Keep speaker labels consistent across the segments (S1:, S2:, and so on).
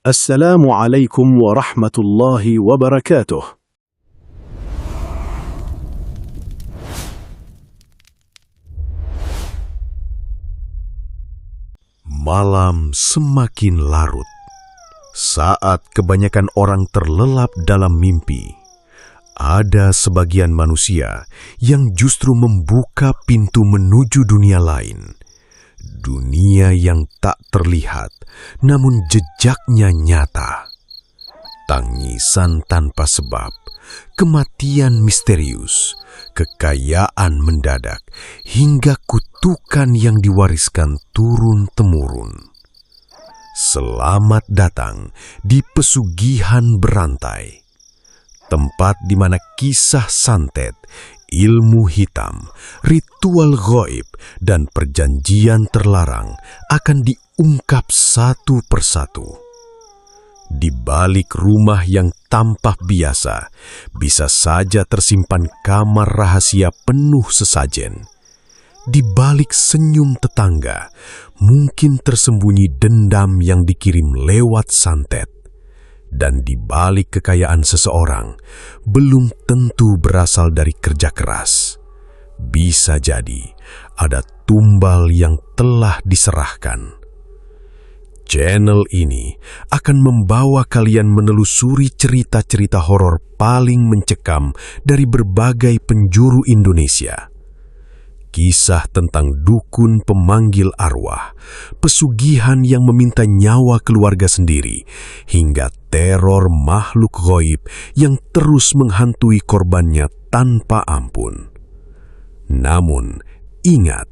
S1: Assalamualaikum warahmatullahi wabarakatuh.
S2: Malam semakin larut. Saat kebanyakan orang terlelap dalam mimpi, ada sebagian manusia yang justru membuka pintu menuju dunia lain. Dunia yang tak terlihat, namun jejaknya nyata. Tangisan tanpa sebab, kematian misterius, kekayaan mendadak, hingga kutukan yang diwariskan turun-temurun. Selamat datang di Pesugihan Berantai, tempat di mana kisah santet, ilmu hitam, ritual gaib, dan perjanjian terlarang akan diungkap satu persatu. Di balik rumah yang tampak biasa, bisa saja tersimpan kamar rahasia penuh sesajen. Di balik senyum tetangga, mungkin tersembunyi dendam yang dikirim lewat santet. Dan di balik kekayaan seseorang, belum tentu berasal dari kerja keras. Bisa jadi ada tumbal yang telah diserahkan. Channel ini akan membawa kalian menelusuri cerita-cerita horor paling mencekam dari berbagai penjuru Indonesia. Kisah tentang dukun pemanggil arwah, pesugihan yang meminta nyawa keluarga sendiri, hingga teror makhluk gaib yang terus menghantui korbannya tanpa ampun. Namun, ingat,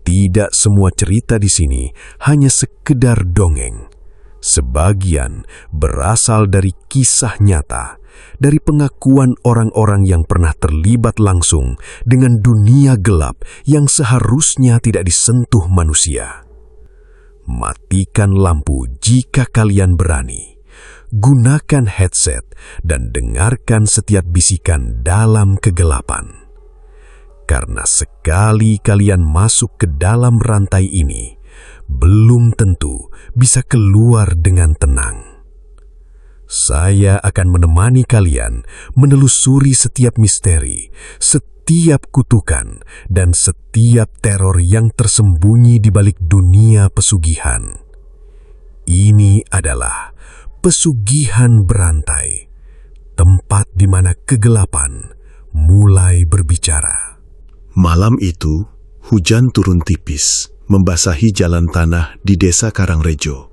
S2: tidak semua cerita di sini hanya sekedar dongeng. Sebagian berasal dari kisah nyata, dari pengakuan orang-orang yang pernah terlibat langsung dengan dunia gelap yang seharusnya tidak disentuh manusia. Matikan lampu jika kalian berani. Gunakan headset dan dengarkan setiap bisikan dalam kegelapan. Karena sekali kalian masuk ke dalam rantai ini, belum tentu bisa keluar dengan tenang. Saya akan menemani kalian menelusuri setiap misteri, setiap kutukan, dan setiap teror yang tersembunyi di balik dunia pesugihan. Ini adalah Pesugihan Berantai, tempat di mana kegelapan mulai berbicara.
S3: Malam itu, hujan turun tipis, membasahi jalan tanah di Desa Karangrejo.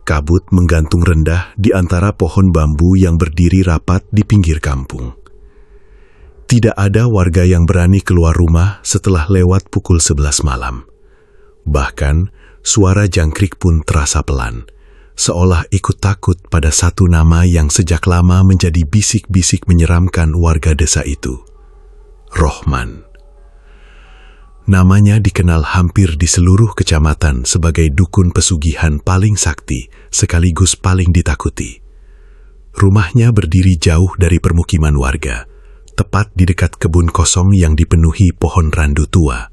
S3: Kabut menggantung rendah di antara pohon bambu yang berdiri rapat di pinggir kampung. Tidak ada warga yang berani keluar rumah setelah lewat pukul 11 malam. Bahkan, suara jangkrik pun terasa pelan, seolah ikut takut pada satu nama yang sejak lama menjadi bisik-bisik menyeramkan warga desa itu. Rohman. Namanya dikenal hampir di seluruh kecamatan sebagai dukun pesugihan paling sakti sekaligus paling ditakuti. Rumahnya berdiri jauh dari permukiman warga, tepat di dekat kebun kosong yang dipenuhi pohon randu tua.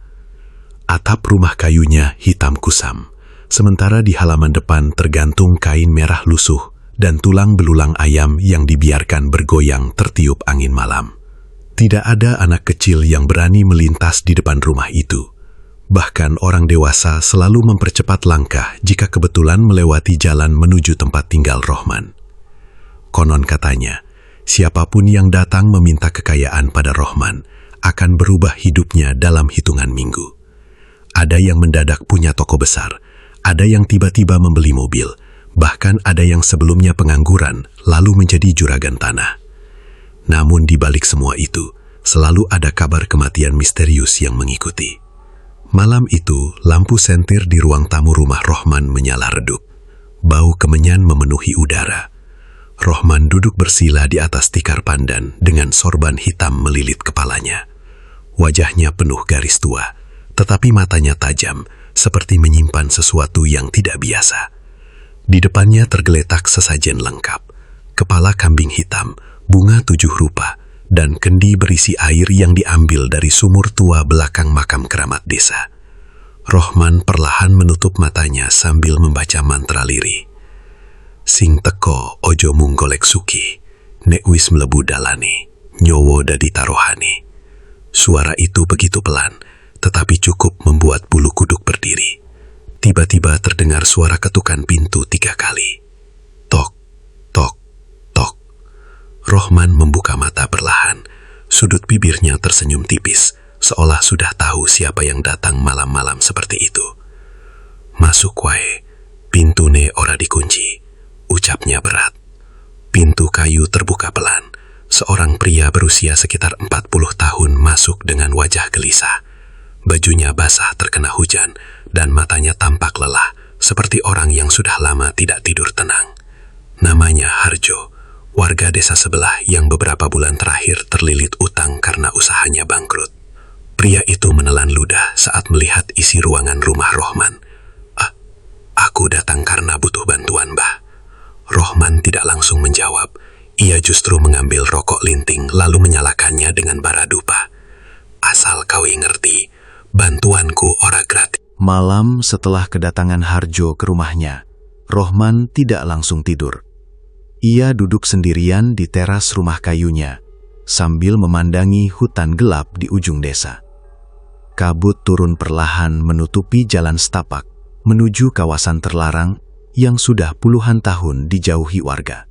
S3: Atap rumah kayunya hitam kusam, sementara di halaman depan tergantung kain merah lusuh dan tulang belulang ayam yang dibiarkan bergoyang tertiup angin malam. Tidak ada anak kecil yang berani melintas di depan rumah itu. Bahkan orang dewasa selalu mempercepat langkah jika kebetulan melewati jalan menuju tempat tinggal Rohman. Konon katanya, siapapun yang datang meminta kekayaan pada Rohman akan berubah hidupnya dalam hitungan minggu. Ada yang mendadak punya toko besar, ada yang tiba-tiba membeli mobil, bahkan ada yang sebelumnya pengangguran lalu menjadi juragan tanah. Namun di balik semua itu, selalu ada kabar kematian misterius yang mengikuti. Malam itu, lampu sentir di ruang tamu rumah Rohman menyala redup. Bau kemenyan memenuhi udara. Rohman duduk bersila di atas tikar pandan dengan sorban hitam melilit kepalanya. Wajahnya penuh garis tua, tetapi matanya tajam, seperti menyimpan sesuatu yang tidak biasa. Di depannya tergeletak sesajen lengkap. Kepala kambing hitam, bunga 7 rupa, dan kendi berisi air yang diambil dari sumur tua belakang makam keramat desa. Rohman perlahan menutup matanya sambil membaca mantra lirih. Sing teko ojo mung golek suki, nek wis mlebu dalane, nyowo dadi tarohane. Suara itu begitu pelan, tetapi cukup membuat bulu kuduk berdiri. Tiba-tiba terdengar suara ketukan pintu 3 kali. Tok, tok, tok. Rohman membuka mata perlahan. Sudut bibirnya tersenyum tipis, seolah sudah tahu siapa yang datang malam-malam seperti itu. Masuk wae, pintune ora dikunci, ucapnya berat. Pintu kayu terbuka pelan. Seorang pria berusia sekitar 40 tahun masuk dengan wajah gelisah. Bajunya basah terkena hujan dan matanya tampak lelah, seperti orang yang sudah lama tidak tidur tenang. Namanya Harjo, warga desa sebelah yang beberapa bulan terakhir terlilit utang karena usahanya bangkrut. Pria itu menelan ludah saat melihat isi ruangan rumah Rohman. Aku datang karena butuh bantuan, Mbah. Rohman tidak langsung menjawab. Ia justru mengambil rokok linting lalu menyalakannya dengan bara dupa. Asal kau ngerti, bantuanku ora gratis.
S2: Malam setelah kedatangan Harjo ke rumahnya, Rohman tidak langsung tidur. Ia duduk sendirian di teras rumah kayunya, sambil memandangi hutan gelap di ujung desa. Kabut turun perlahan menutupi jalan setapak menuju kawasan terlarang yang sudah puluhan tahun dijauhi warga.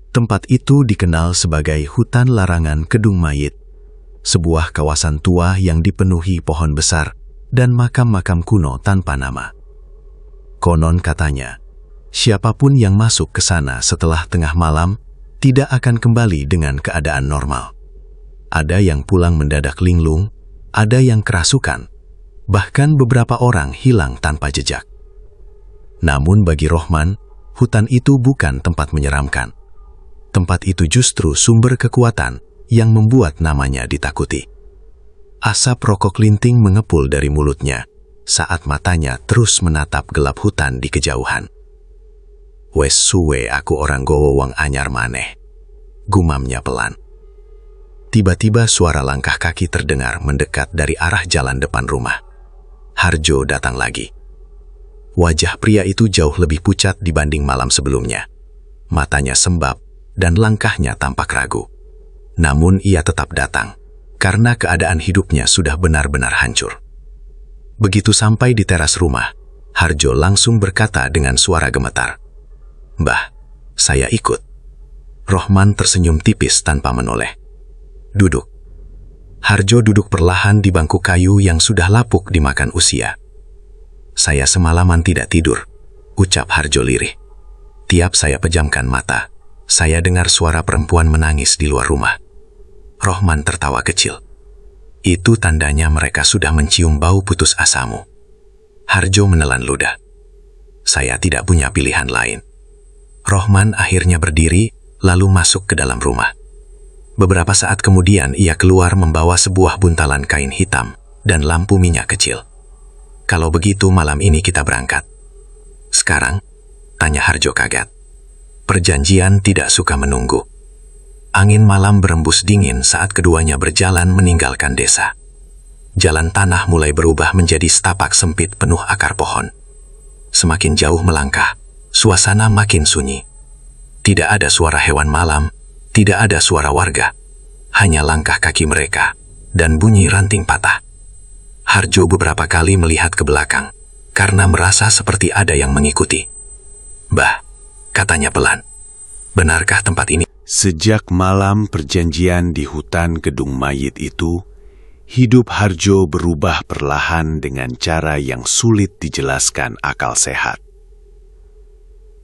S2: Tempat itu dikenal sebagai hutan larangan Kedung Mayit, sebuah kawasan tua yang dipenuhi pohon besar dan makam-makam kuno tanpa nama. Konon katanya, siapapun yang masuk ke sana setelah tengah malam tidak akan kembali dengan keadaan normal. Ada yang pulang mendadak linglung, ada yang kerasukan, bahkan beberapa orang hilang tanpa jejak. Namun bagi Rohman, hutan itu bukan tempat menyeramkan. Tempat itu justru sumber kekuatan yang membuat namanya ditakuti. Asap rokok linting mengepul dari mulutnya saat matanya terus menatap gelap hutan di kejauhan. Wes suwe aku orang gowo wong anyar maneh, gumamnya pelan. Tiba-tiba suara langkah kaki terdengar mendekat dari arah jalan depan rumah. Harjo datang lagi. Wajah pria itu jauh lebih pucat dibanding malam sebelumnya. Matanya sembab dan langkahnya tampak ragu. Namun ia tetap datang, karena keadaan hidupnya sudah benar-benar hancur. Begitu sampai di teras rumah, Harjo langsung berkata dengan suara gemetar, "Mbah, saya ikut." Rohman tersenyum tipis tanpa menoleh. "Duduk." Harjo duduk perlahan di bangku kayu yang sudah lapuk dimakan usia. "Saya semalaman tidak tidur," ucap Harjo lirih. "Tiap saya pejamkan mata, saya dengar suara perempuan menangis di luar rumah." Rohman tertawa kecil. "Itu tandanya mereka sudah mencium bau putus asamu." Harjo menelan ludah. "Saya tidak punya pilihan lain." Rohman akhirnya berdiri, lalu masuk ke dalam rumah. Beberapa saat kemudian ia keluar membawa sebuah buntalan kain hitam dan lampu minyak kecil. "Kalau begitu malam ini kita berangkat." "Sekarang?" tanya Harjo kaget. Perjanjian tidak suka menunggu. Angin malam berembus dingin saat keduanya berjalan meninggalkan desa. Jalan tanah mulai berubah menjadi setapak sempit penuh akar pohon. Semakin jauh melangkah, suasana makin sunyi. Tidak ada suara hewan malam, tidak ada suara warga, hanya langkah kaki mereka dan bunyi ranting patah. Harjo beberapa kali melihat ke belakang, karena merasa seperti ada yang mengikuti. "Mbah," katanya pelan, "benarkah tempat ini?"
S1: Sejak malam perjanjian di hutan Kedung Mayit itu, hidup Harjo berubah perlahan dengan cara yang sulit dijelaskan akal sehat.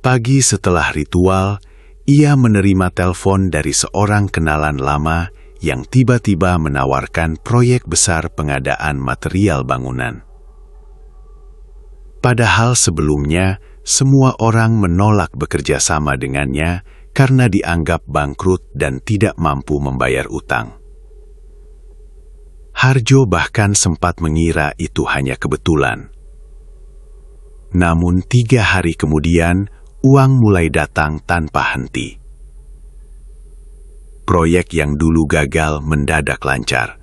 S1: Pagi setelah ritual, ia menerima telepon dari seorang kenalan lama yang tiba-tiba menawarkan proyek besar pengadaan material bangunan. Padahal sebelumnya, semua orang menolak bekerja sama dengannya karena dianggap bangkrut dan tidak mampu membayar utang. Harjo bahkan sempat mengira itu hanya kebetulan. Namun 3 hari kemudian, uang mulai datang tanpa henti. Proyek yang dulu gagal mendadak lancar.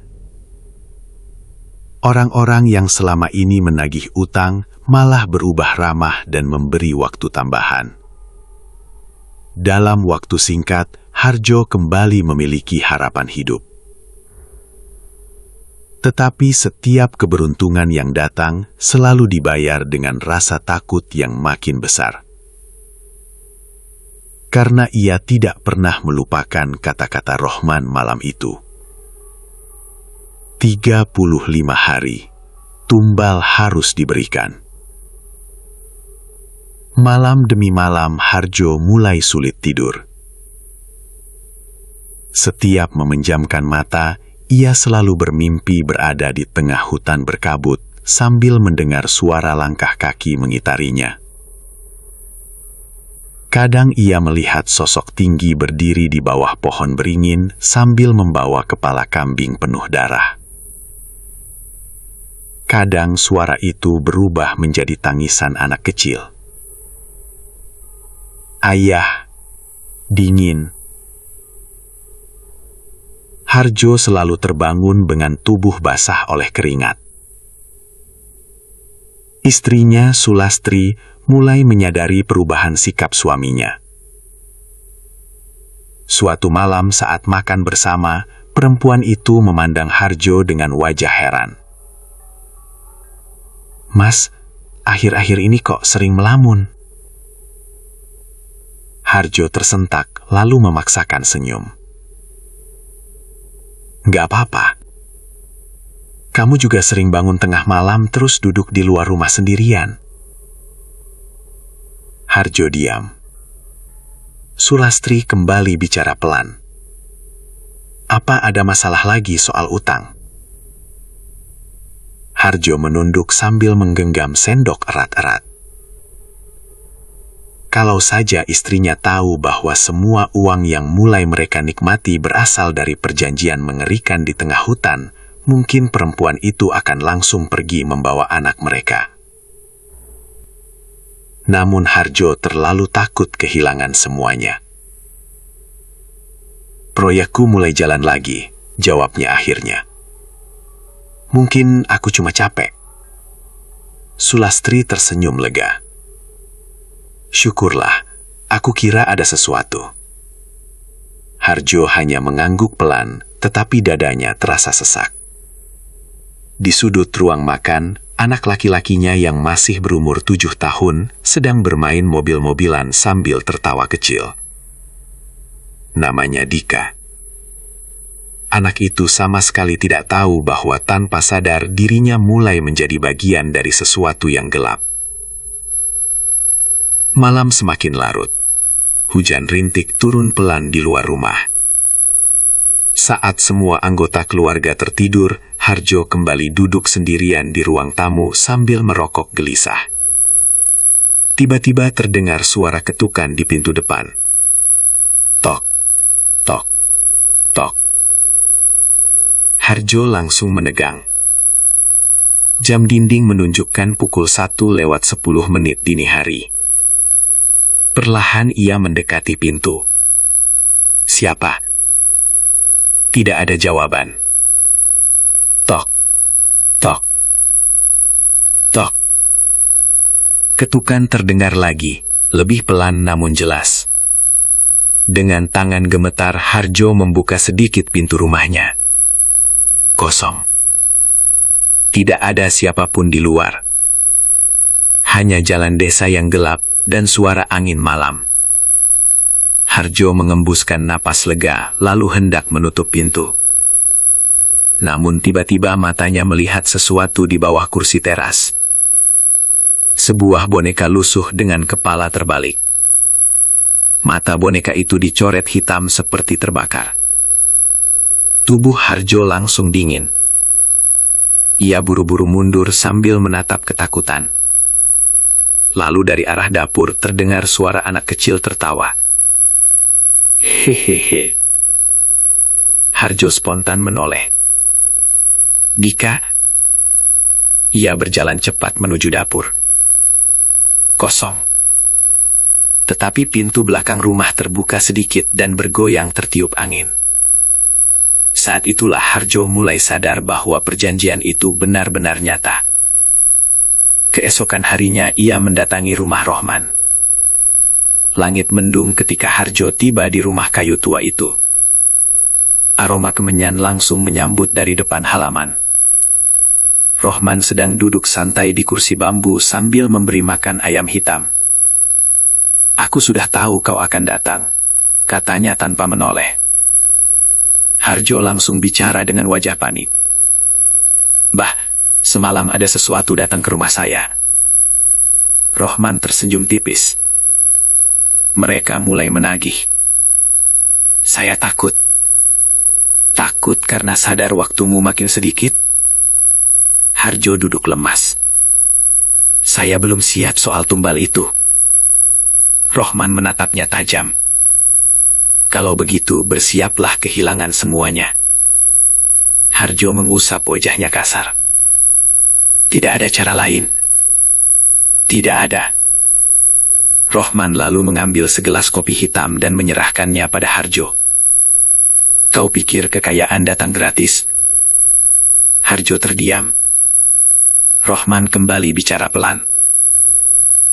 S1: Orang-orang yang selama ini menagih utang malah berubah ramah dan memberi waktu tambahan. dalam waktu singkat, Harjo kembali memiliki harapan hidup. Tetapi setiap keberuntungan yang datang selalu dibayar dengan rasa takut yang makin besar. Karena ia tidak pernah melupakan kata-kata Rohman malam itu. 35 hari, tumbal harus diberikan. Malam demi malam Harjo mulai sulit tidur. Setiap memejamkan mata, ia selalu bermimpi berada di tengah hutan berkabut sambil mendengar suara langkah kaki mengitarinya. Kadang ia melihat sosok tinggi berdiri di bawah pohon beringin sambil membawa kepala kambing penuh darah. Kadang suara itu berubah menjadi tangisan anak kecil. Ayah, dingin. Harjo selalu terbangun dengan tubuh basah oleh keringat. Istrinya, Sulastri, mulai menyadari perubahan sikap suaminya. Suatu malam saat makan bersama, perempuan itu memandang Harjo dengan wajah heran. "Mas, akhir-akhir ini kok sering melamun?" Harjo tersentak lalu memaksakan senyum. "Gak apa-apa. Kamu juga sering bangun tengah malam terus duduk di luar rumah sendirian." Harjo diam. Sulastri kembali bicara pelan. "Apa ada masalah lagi soal utang?" Harjo menunduk sambil menggenggam sendok erat-erat. Kalau saja istrinya tahu bahwa semua uang yang mulai mereka nikmati berasal dari perjanjian mengerikan di tengah hutan, mungkin perempuan itu akan langsung pergi membawa anak mereka. Namun Harjo terlalu takut kehilangan semuanya. "Proyekku mulai jalan lagi," jawabnya akhirnya. "Mungkin aku cuma capek." Sulastri tersenyum lega. "Syukurlah, aku kira ada sesuatu." Harjo hanya mengangguk pelan, tetapi dadanya terasa sesak. Di sudut ruang makan, anak laki-lakinya yang masih berumur 7 tahun sedang bermain mobil-mobilan sambil tertawa kecil. Namanya Dika. Anak itu sama sekali tidak tahu bahwa tanpa sadar dirinya mulai menjadi bagian dari sesuatu yang gelap. Malam semakin larut. Hujan rintik turun pelan di luar rumah. Saat semua anggota keluarga tertidur, Harjo kembali duduk sendirian di ruang tamu sambil merokok gelisah. Tiba-tiba terdengar suara ketukan di pintu depan. Tok, tok, tok. Harjo langsung menegang. Jam dinding menunjukkan pukul 1:10 dini hari. Perlahan ia mendekati pintu. "Siapa?" Tidak ada jawaban. Tok, tok, tok. Ketukan terdengar lagi, lebih pelan namun jelas. Dengan tangan gemetar, Harjo membuka sedikit pintu rumahnya. Kosong. Tidak ada siapapun di luar. Hanya jalan desa yang gelap dan suara angin malam. Harjo mengembuskan napas lega, lalu hendak menutup pintu. Namun tiba-tiba matanya melihat sesuatu di bawah kursi teras. Sebuah boneka lusuh dengan kepala terbalik. Mata boneka itu dicoret hitam seperti terbakar. Tubuh Harjo langsung dingin. Ia buru-buru mundur sambil menatap ketakutan. Lalu dari arah dapur terdengar suara anak kecil tertawa. Hehehe. Harjo spontan menoleh. Dika? Ia berjalan cepat menuju dapur. Kosong. Tetapi pintu belakang rumah terbuka sedikit dan bergoyang tertiup angin. Saat itulah Harjo mulai sadar bahwa perjanjian itu benar-benar nyata. Keesokan harinya ia mendatangi rumah Rohman.
S4: Langit mendung ketika Harjo tiba di rumah kayu tua itu. Aroma kemenyan langsung menyambut dari depan halaman. Rohman sedang duduk santai di kursi bambu sambil memberi makan ayam hitam. "Aku sudah tahu kau akan datang," katanya tanpa menoleh. Harjo langsung bicara dengan wajah panik. "Bah, semalam ada sesuatu datang ke rumah saya." Rohman tersenyum tipis. "Mereka mulai menagih. Saya takut. Takut karena sadar waktumu makin sedikit." Harjo duduk lemas. "Saya belum siap soal tumbal itu." Rohman menatapnya tajam. "Kalau begitu bersiaplah kehilangan semuanya." Harjo mengusap wajahnya kasar. "Tidak ada cara lain." "Tidak ada." Rohman lalu mengambil segelas kopi hitam dan menyerahkannya pada Harjo. "Kau pikir kekayaan datang gratis?" Harjo terdiam. Rohman kembali bicara pelan.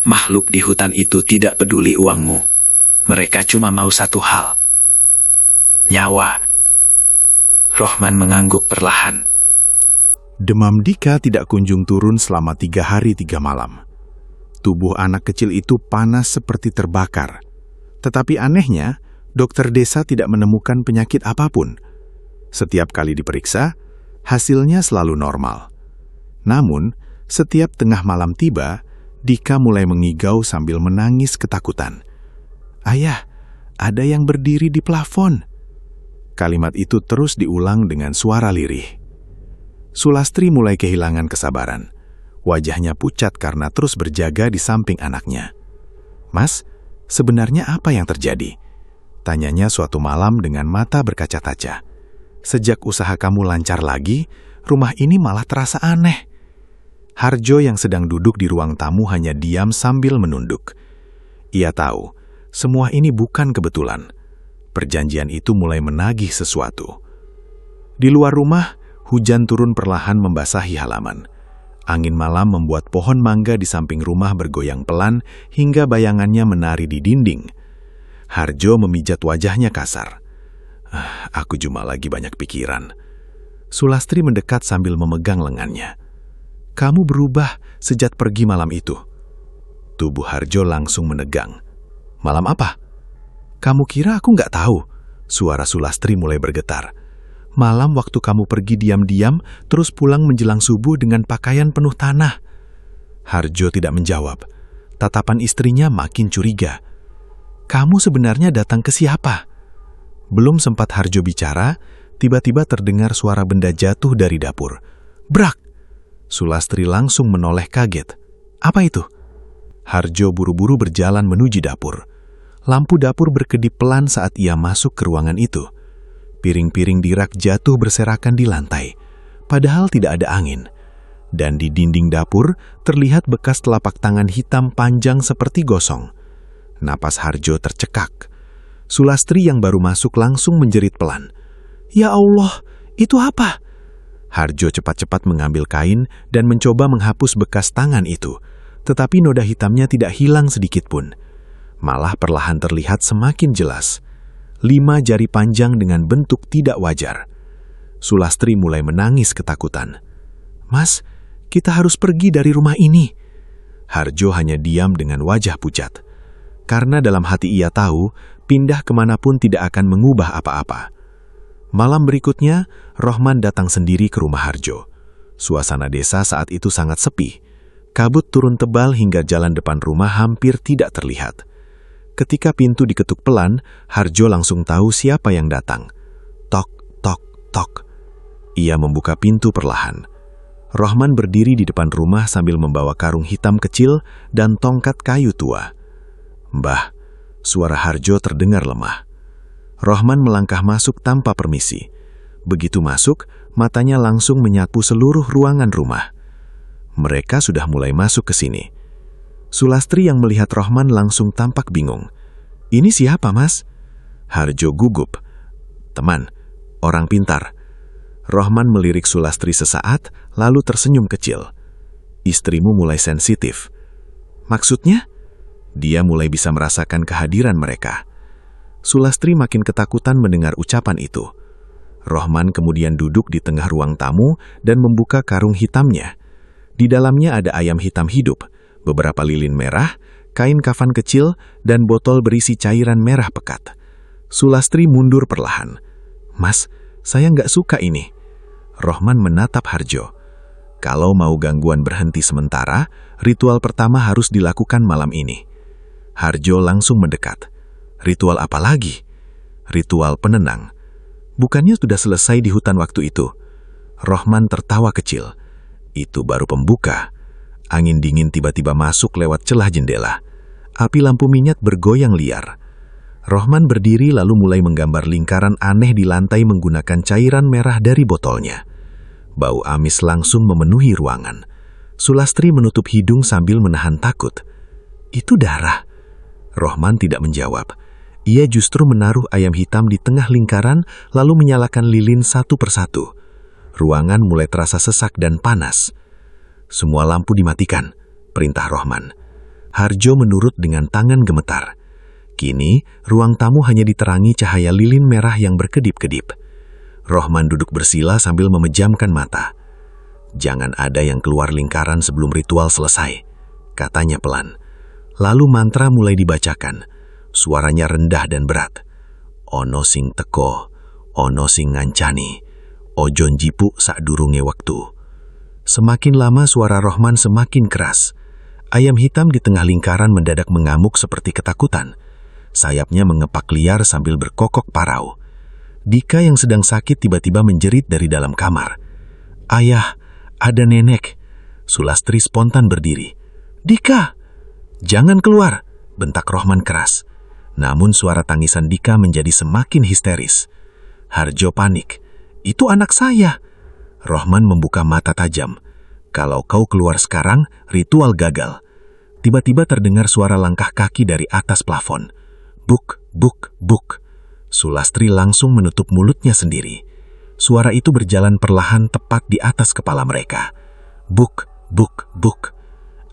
S4: "Makhluk di hutan itu tidak peduli uangmu. Mereka cuma mau satu hal. Nyawa." Rohman mengangguk perlahan.
S3: Demam Dika tidak kunjung turun selama 3 hari 3 malam. Tubuh anak kecil itu panas seperti terbakar. Tetapi anehnya, dokter desa tidak menemukan penyakit apapun. Setiap kali diperiksa, hasilnya selalu normal. Namun, setiap tengah malam tiba, Dika mulai mengigau sambil menangis ketakutan. "Ayah, ada yang berdiri di plafon." Kalimat itu terus diulang dengan suara lirih. Sulastri mulai kehilangan kesabaran. Wajahnya pucat karena terus berjaga di samping anaknya. "Mas, sebenarnya apa yang terjadi?" tanyanya suatu malam dengan mata berkaca-kaca. "Sejak usaha kamu lancar lagi, rumah ini malah terasa aneh." Harjo yang sedang duduk di ruang tamu hanya diam sambil menunduk. Ia tahu, semua ini bukan kebetulan. Perjanjian itu mulai menagih sesuatu. Di luar rumah, hujan turun perlahan membasahi halaman. Angin malam membuat pohon mangga di samping rumah bergoyang pelan hingga bayangannya menari di dinding. Harjo memijat wajahnya kasar. Aku cuma lagi banyak pikiran." Sulastri mendekat sambil memegang lengannya. "Kamu berubah sejak pergi malam itu." Tubuh Harjo langsung menegang. "Malam apa?" "Kamu kira aku nggak tahu?" Suara Sulastri mulai bergetar. "Malam waktu kamu pergi diam-diam, terus pulang menjelang subuh dengan pakaian penuh tanah." Harjo tidak menjawab. Tatapan istrinya makin curiga. "Kamu sebenarnya datang ke siapa?" Belum sempat Harjo bicara, tiba-tiba terdengar suara benda jatuh dari dapur. Brak! Sulastri langsung menoleh kaget. "Apa itu?" Harjo buru-buru berjalan menuju dapur. Lampu dapur berkedip pelan saat ia masuk ke ruangan itu. Piring-piring di rak jatuh berserakan di lantai, padahal tidak ada angin. Dan di dinding dapur terlihat bekas telapak tangan hitam panjang seperti gosong. Napas Harjo tercekak. Sulastri yang baru masuk langsung menjerit pelan. "Ya Allah, itu apa?" Harjo cepat-cepat mengambil kain dan mencoba menghapus bekas tangan itu, tetapi noda hitamnya tidak hilang sedikit pun. Malah perlahan terlihat semakin jelas. 5 jari panjang dengan bentuk tidak wajar. Sulastri mulai menangis ketakutan. "Mas, kita harus pergi dari rumah ini." Harjo hanya diam dengan wajah pucat. Karena dalam hati ia tahu, pindah kemanapun tidak akan mengubah apa-apa. Malam berikutnya, Rohman datang sendiri ke rumah Harjo. Suasana desa saat itu sangat sepi. Kabut turun tebal hingga jalan depan rumah hampir tidak terlihat. Ketika pintu diketuk pelan, Harjo langsung tahu siapa yang datang. Tok, tok, tok. Ia membuka pintu perlahan. Rohman berdiri di depan rumah sambil membawa karung hitam kecil dan tongkat kayu tua. "Mbah," suara Harjo terdengar lemah. Rohman melangkah masuk tanpa permisi. Begitu masuk, matanya langsung menyapu seluruh ruangan rumah. Mereka sudah mulai masuk ke sini. Sulastri yang melihat Rohman langsung tampak bingung. "Ini siapa, Mas?" Harjo gugup. "Teman, orang pintar." Rohman melirik Sulastri sesaat, lalu tersenyum kecil. "Istrimu mulai sensitif." "Maksudnya?"
S2: Dia mulai bisa merasakan kehadiran mereka. Sulastri makin ketakutan mendengar ucapan itu. Rohman kemudian duduk di tengah ruang tamu dan membuka karung hitamnya. Di dalamnya ada ayam hitam hidup, beberapa lilin merah, kain kafan kecil, dan botol berisi cairan merah pekat. Sulastri mundur perlahan. "Mas, saya nggak suka ini." Rohman menatap Harjo. Kalau mau gangguan berhenti sementara, ritual pertama harus dilakukan malam ini. Harjo langsung mendekat. Ritual apa lagi? Ritual penenang. Bukannya sudah selesai di hutan waktu itu? Rohman tertawa kecil. Itu baru pembuka. Angin dingin tiba-tiba masuk lewat celah jendela. Api lampu minyak bergoyang liar. Rohman berdiri lalu mulai menggambar lingkaran aneh di lantai menggunakan cairan merah dari botolnya. Bau amis langsung memenuhi ruangan. Sulastri menutup hidung sambil menahan takut. "Itu darah." Rohman tidak menjawab. Ia justru menaruh ayam hitam di tengah lingkaran lalu menyalakan lilin satu persatu. Ruangan mulai terasa sesak dan panas. "Semua lampu dimatikan," perintah Rohman. Harjo menurut dengan tangan gemetar. Kini, ruang tamu hanya diterangi cahaya lilin merah yang berkedip-kedip. Rohman duduk bersila sambil memejamkan mata. "Jangan ada yang keluar lingkaran sebelum ritual selesai," katanya pelan. Lalu mantra mulai dibacakan. Suaranya rendah dan berat. "Ono sing teko, ono sing ngancani, ojo njipu sakdurunge waktu." Semakin lama suara Rohman semakin keras. Ayam hitam di tengah lingkaran mendadak mengamuk seperti ketakutan. Sayapnya mengepak liar sambil berkokok parau. Dika yang sedang sakit tiba-tiba menjerit dari dalam kamar. "Ayah, ada nenek." Sulastri spontan berdiri. "Dika!" "Jangan keluar!" bentak Rohman keras. Namun suara tangisan Dika menjadi semakin histeris. Harjo panik. "Itu anak saya!" Rohman membuka mata tajam. "Kalau kau keluar sekarang, ritual gagal." Tiba-tiba terdengar suara langkah kaki dari atas plafon. Buk, buk, buk. Sulastri langsung menutup mulutnya sendiri. Suara itu berjalan perlahan tepat di atas kepala mereka. Buk, buk, buk.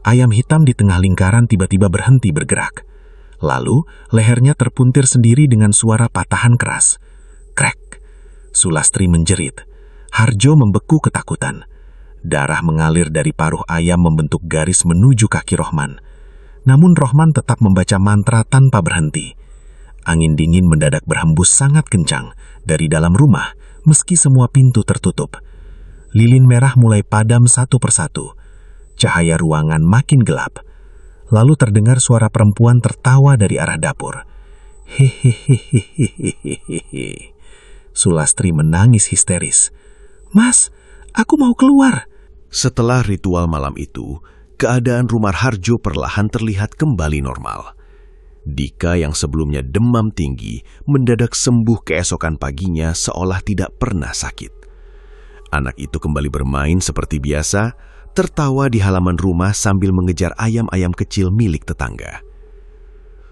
S2: Ayam hitam di tengah lingkaran tiba-tiba berhenti bergerak. Lalu, lehernya terpuntir sendiri dengan suara patahan keras. Krek. Sulastri menjerit. Harjo membeku ketakutan. Darah mengalir dari paruh ayam membentuk garis menuju kaki Rohman. Namun Rohman tetap membaca mantra tanpa berhenti. Angin dingin mendadak berhembus sangat kencang dari dalam rumah meski semua pintu tertutup. Lilin merah mulai padam satu persatu. Cahaya ruangan makin gelap. Lalu terdengar suara perempuan tertawa dari arah dapur. Hehehehehehehe. Sulastri menangis histeris. "Mas, aku mau keluar."
S1: Setelah ritual malam itu, keadaan rumah Harjo perlahan terlihat kembali normal. Dika yang sebelumnya demam tinggi mendadak sembuh keesokan paginya seolah tidak pernah sakit. Anak itu kembali bermain seperti biasa, tertawa di halaman rumah sambil mengejar ayam-ayam kecil milik tetangga.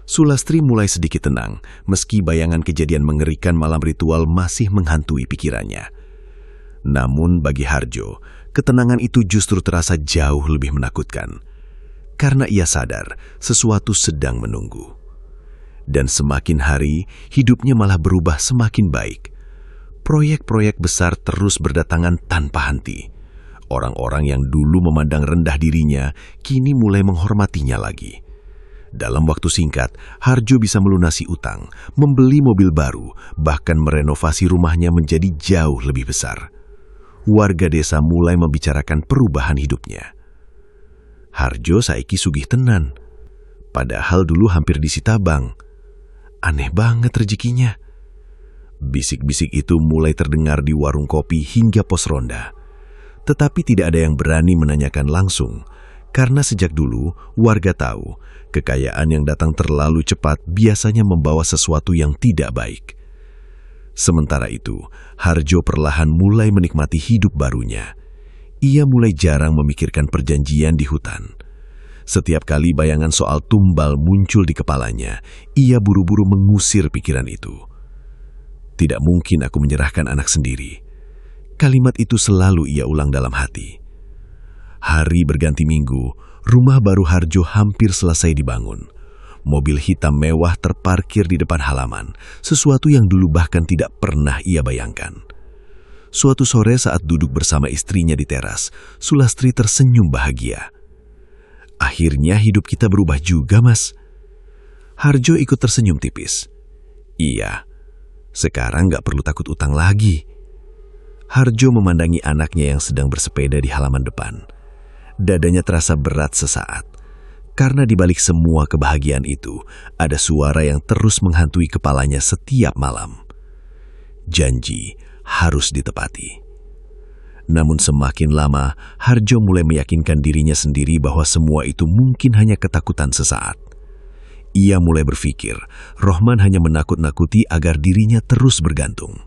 S1: Sulastri mulai sedikit tenang, meski bayangan kejadian mengerikan malam ritual masih menghantui pikirannya. Namun bagi Harjo, ketenangan itu justru terasa jauh lebih menakutkan. Karena ia sadar sesuatu sedang menunggu. Dan semakin hari, hidupnya malah berubah semakin baik. Proyek-proyek besar terus berdatangan tanpa henti. Orang-orang yang dulu memandang rendah dirinya, kini mulai menghormatinya lagi. Dalam waktu singkat, Harjo bisa melunasi utang, membeli mobil baru, bahkan merenovasi rumahnya menjadi jauh lebih besar. Warga desa mulai membicarakan perubahan hidupnya. Harjo saiki sugih tenan, padahal dulu hampir disita bank. Aneh banget rezekinya. Bisik-bisik itu mulai terdengar di warung kopi hingga pos ronda. Tetapi tidak ada yang berani menanyakan langsung, karena sejak dulu warga tahu kekayaan yang datang terlalu cepat biasanya membawa sesuatu yang tidak baik. Sementara itu, Harjo perlahan mulai menikmati hidup barunya. Ia mulai jarang memikirkan perjanjian di hutan. Setiap kali bayangan soal tumbal muncul di kepalanya, ia buru-buru mengusir pikiran itu. "Tidak mungkin aku menyerahkan anak sendiri." Kalimat itu selalu ia ulang dalam hati. Hari berganti minggu, rumah baru Harjo hampir selesai dibangun.
S2: Mobil hitam mewah terparkir di depan halaman, sesuatu yang dulu bahkan tidak pernah ia bayangkan. Suatu sore saat duduk bersama istrinya di teras, Sulastri tersenyum bahagia. "Akhirnya hidup kita berubah juga, Mas." Harjo ikut tersenyum tipis. "Iya, sekarang gak perlu takut utang lagi." Harjo memandangi anaknya yang sedang bersepeda di halaman depan. Dadanya terasa berat sesaat. Karena di balik semua kebahagiaan itu, ada suara yang terus menghantui kepalanya setiap malam. Janji harus ditepati. Namun semakin lama, Harjo mulai meyakinkan dirinya sendiri bahwa semua itu mungkin hanya ketakutan sesaat. Ia mulai berpikir, Rohman hanya menakut-nakuti agar dirinya terus bergantung.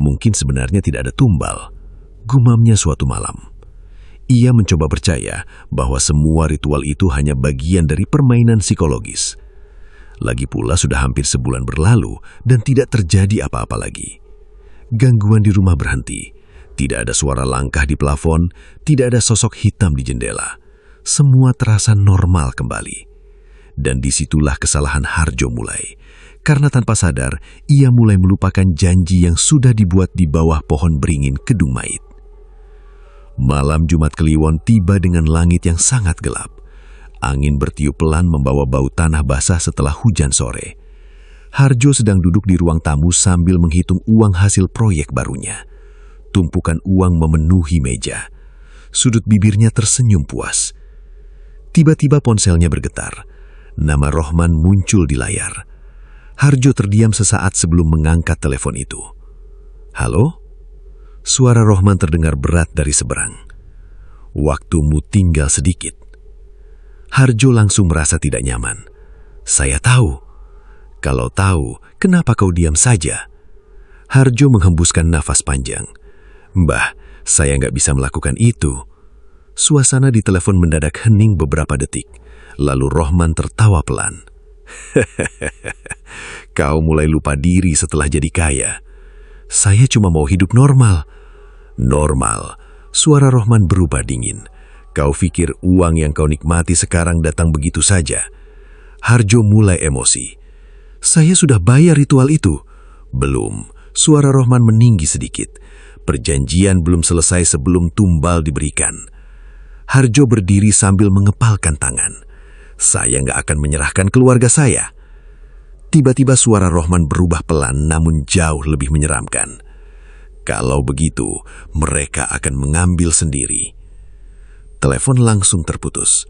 S2: Mungkin sebenarnya tidak ada tumbal, gumamnya suatu malam. Ia mencoba percaya bahwa semua ritual itu hanya bagian dari permainan psikologis. Lagi pula sudah hampir sebulan berlalu dan tidak terjadi apa-apa lagi. Gangguan di rumah berhenti. Tidak ada suara langkah di plafon, tidak ada sosok hitam di jendela. Semua terasa normal kembali. Dan disitulah kesalahan Harjo mulai. Karena tanpa sadar, ia mulai melupakan janji yang sudah dibuat di bawah pohon beringin Kedung Mayit. Malam Jumat Kliwon tiba dengan langit yang sangat gelap. Angin bertiup pelan membawa bau tanah basah setelah hujan sore. Harjo sedang duduk di ruang tamu sambil menghitung uang hasil proyek barunya. Tumpukan uang memenuhi meja. Sudut bibirnya tersenyum puas. Tiba-tiba ponselnya bergetar. Nama Rohman muncul di layar. Harjo terdiam sesaat sebelum mengangkat telepon itu. "Halo?" Suara Rohman terdengar berat dari seberang. "Waktumu tinggal sedikit." Harjo langsung merasa tidak nyaman. "Saya tahu." "Kalau tahu, kenapa kau diam saja?" Harjo menghembuskan nafas panjang. "Mbah, saya nggak bisa melakukan itu." Suasana di telepon mendadak hening beberapa detik. Lalu Rohman tertawa pelan. "Kau mulai lupa diri setelah jadi kaya. Saya cuma mau hidup normal." "Normal?" Suara Rohman berubah dingin. "Kau pikir uang yang kau nikmati sekarang datang begitu saja?" Harjo mulai emosi. "Saya sudah bayar ritual itu." "Belum." Suara Rohman meninggi sedikit. "Perjanjian belum selesai sebelum tumbal diberikan." Harjo berdiri sambil mengepalkan tangan. "Saya nggak akan menyerahkan keluarga saya." Tiba-tiba suara Rohman berubah pelan namun jauh lebih menyeramkan. "Kalau begitu, mereka akan mengambil sendiri." Telepon langsung terputus.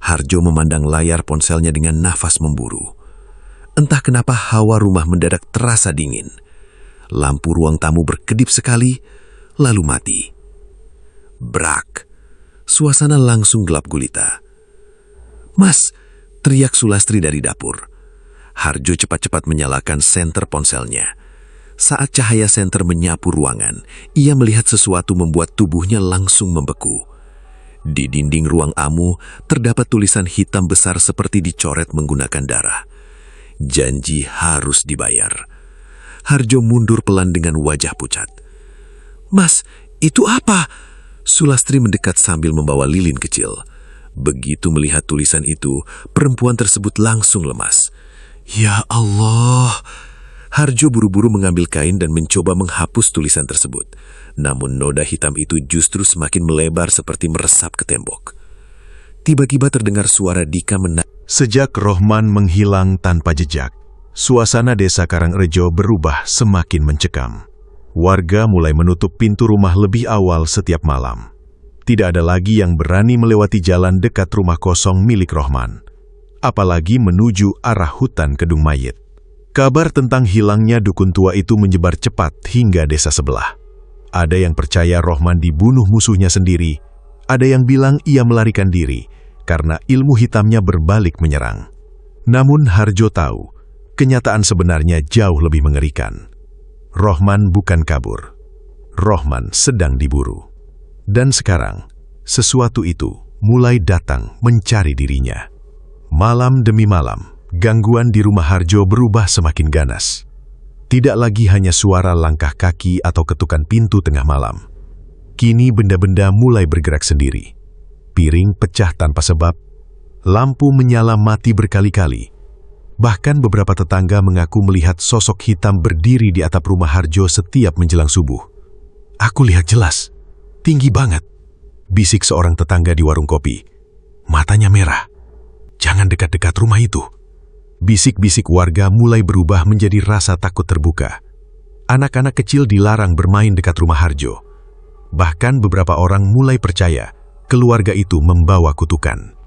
S2: Harjo memandang layar ponselnya dengan nafas memburu. Entah kenapa hawa rumah mendadak terasa dingin. Lampu ruang tamu berkedip sekali, lalu mati. Brak! Suasana langsung gelap gulita. "Mas!" teriak Sulastri dari dapur. Harjo cepat-cepat menyalakan senter ponselnya. Saat cahaya senter menyapu ruangan, ia melihat sesuatu membuat tubuhnya langsung membeku. Di dinding ruang amu terdapat tulisan hitam besar seperti dicoret menggunakan darah. Janji harus dibayar. Harjo mundur pelan dengan wajah pucat. "Mas, itu apa?" Sulastri mendekat sambil membawa lilin kecil. Begitu melihat tulisan itu, perempuan tersebut langsung lemas. "Ya Allah!" Harjo buru-buru mengambil kain dan mencoba menghapus tulisan tersebut. Namun noda hitam itu justru semakin melebar seperti meresap ke tembok. Tiba-tiba terdengar suara Dika menangis.
S1: Sejak Rohman menghilang tanpa jejak, suasana desa Karangrejo berubah semakin mencekam. Warga mulai menutup pintu rumah lebih awal setiap malam. Tidak ada lagi yang berani melewati jalan dekat rumah kosong milik Rohman, apalagi menuju arah hutan Kedung Mayit. Kabar tentang hilangnya dukun tua itu menyebar cepat hingga desa sebelah. Ada yang percaya Rohman dibunuh musuhnya sendiri, ada yang bilang ia melarikan diri karena ilmu hitamnya berbalik menyerang. Namun Harjo tahu, kenyataan sebenarnya jauh lebih mengerikan. Rohman bukan kabur, Rohman sedang diburu. Dan sekarang, sesuatu itu mulai datang mencari dirinya. Malam demi malam, gangguan di rumah Harjo berubah semakin ganas. Tidak lagi hanya suara langkah kaki atau ketukan pintu tengah malam. Kini benda-benda mulai bergerak sendiri. Piring pecah tanpa sebab,
S3: Lampu menyala mati berkali-kali. Bahkan beberapa tetangga mengaku melihat sosok hitam berdiri di atap rumah Harjo setiap menjelang subuh. "Aku lihat jelas. Tinggi banget," bisik seorang tetangga di warung kopi. "Matanya merah. Jangan dekat-dekat rumah itu." Bisik-bisik warga mulai berubah menjadi rasa takut terbuka. Anak-anak kecil dilarang bermain dekat rumah Harjo. Bahkan beberapa orang mulai percaya keluarga itu membawa kutukan.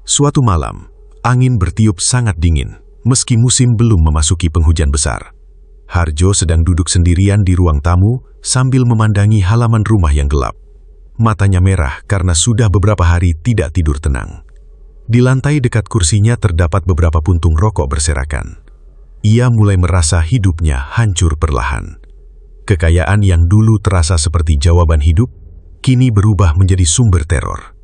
S3: Suatu malam, angin bertiup sangat dingin, meski musim belum memasuki penghujan besar. Harjo sedang duduk sendirian di ruang tamu sambil memandangi halaman rumah yang gelap. Matanya merah karena sudah beberapa hari tidak tidur tenang. Di lantai dekat kursinya terdapat beberapa puntung rokok berserakan. Ia mulai merasa hidupnya hancur perlahan. Kekayaan yang dulu terasa seperti jawaban hidup, kini berubah menjadi sumber teror.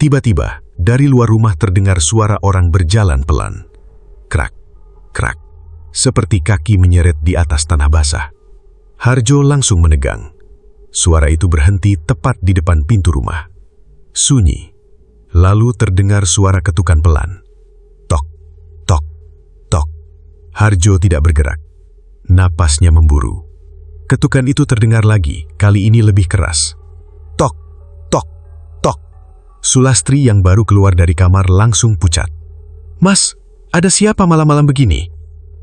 S3: Tiba-tiba, dari luar rumah terdengar suara orang berjalan pelan. Krak, krak, seperti kaki menyeret di atas tanah basah. Harjo langsung menegang. Suara itu berhenti tepat di depan pintu rumah. Sunyi. Lalu terdengar suara ketukan pelan. Tok, tok, tok. Harjo tidak bergerak. Napasnya memburu. Ketukan itu terdengar lagi, kali ini lebih keras. Tok, tok, tok. Sulastri yang baru keluar dari kamar langsung pucat. "Mas, ada siapa malam-malam begini?"